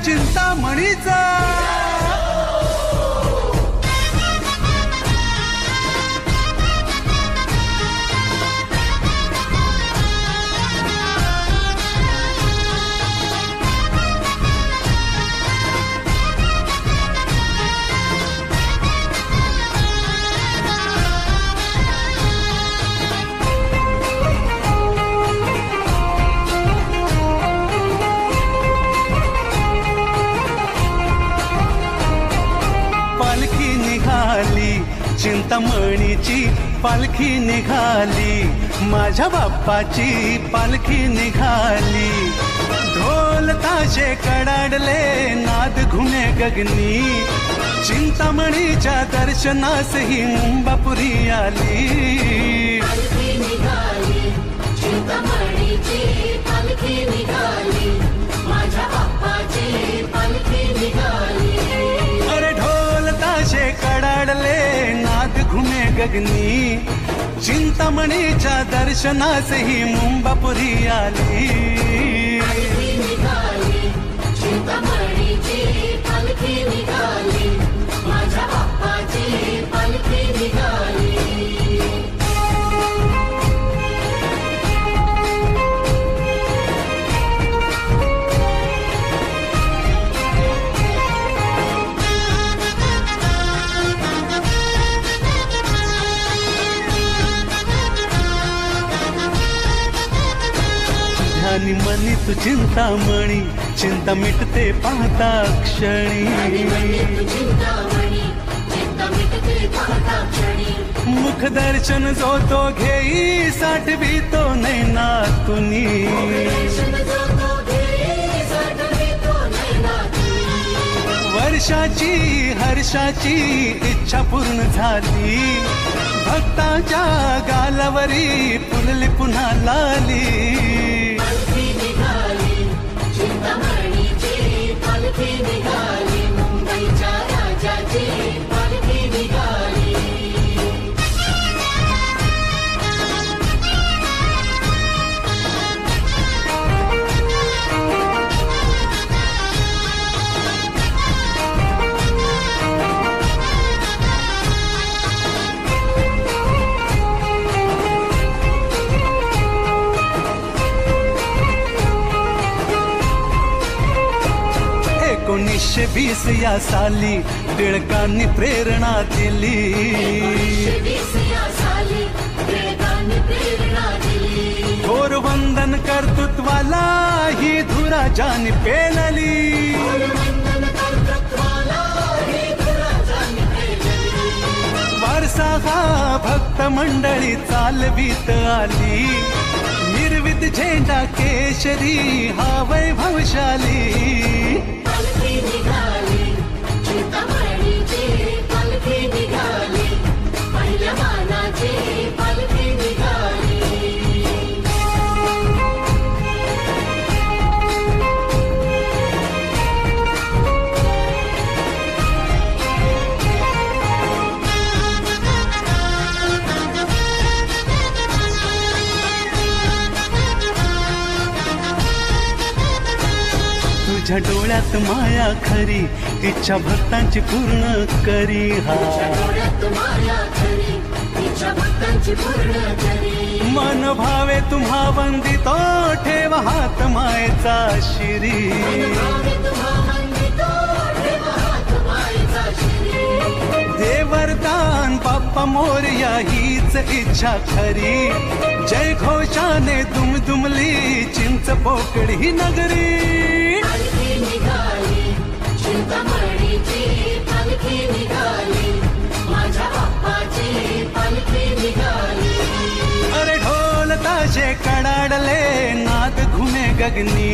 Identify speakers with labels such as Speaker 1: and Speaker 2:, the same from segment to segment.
Speaker 1: चिंतामणीचा. चिंतामणीची पालखी निघाली, माझ्या बाप्पाची पालखी निघाली. ढोल ताशे कडाडले, नाद घुमे गगनी, चिंतामणीच्या दर्शनास ही मुंबापुरी आली.
Speaker 2: पालखी निघाली, चिंतामणीची पालखी निघाली, माझ्या बाप्पाची पालखी निघाली.
Speaker 1: अरे ढोल ताशे कडाडले, नाद घुमे गगनी, चिंतामणीच्या दर्शनास ही मुंबापुरी आली.
Speaker 2: पालखी निघाली, चिंतामणीची पालखी निघाली, माझ्या बाप्पाची पालखी निघाली.
Speaker 1: ध्यानी मनी तू चिंतामणी, चिंता मिटते पाहता क्षणी. मुख दर्शन जो तो घेई, साठवी तो नैनातुनी. वर्षाची हर्षाची इच्छा पूर्ण झाली, भक्ताच्या गालावरी फुलली पुन्हा लाली.
Speaker 2: पालखी निघाली, चिंतामणीची पालखी निघाली, मुंबईच्या राजाची पालखी निघाली.
Speaker 1: एकोणीसशे 20 या साली टिळकांनी प्रेरणा दिली. थोर वंदन कर्तृत्वाला ही धुरा जानी पेलली. वारसा हा भक्त मंडळी चालवीत आली, निर्वित झेंडा केशरी हा वैभवशाली.
Speaker 2: पालखी निघाली, चिंतामणीची पालखी निघाली, पहिल्या मानाची पालखी निघाली.
Speaker 1: तुझ्या डोळ्यात माया खरी, इच्छा भक्तांची पूर्ण करी. हा मन भावे तुम्हा वंदितो, ठेवा हात मायेचा शिरी. देवरदान बाप्पा मोरया हीच इच्छा खरी. जय घोषाने दुमदुमली चिंच पोकळी ही नगरी.
Speaker 2: पालखी निघाली, चिंतामणीची पालखी निघाली, माझ्या बाप्पाची पालखी निघाली.
Speaker 1: अरे ढोल ताशे कडाडले, नाद घुमे गगनी,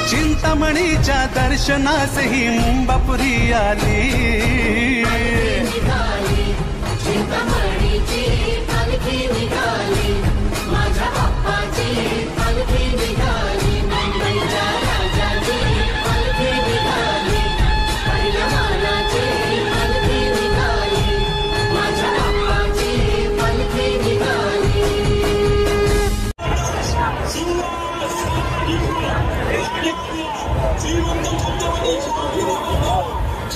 Speaker 1: चिंतामणीच्या दर्शनास ही मुंबापुरी आली.
Speaker 2: निघाली, चिंतामणीची पालखी निघाली, माझ्या बाप्पाची पालखी निघाली, मुंबईच्या राजाची पालखी निघाली, पहिल्या मानाची पालखी निघाली, माझ्या बाप्पाची पालखी निघाली.
Speaker 3: जीवन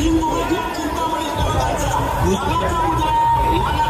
Speaker 3: सिंधुदुर्ग चिंतामणी तालुक्याचा नावाचा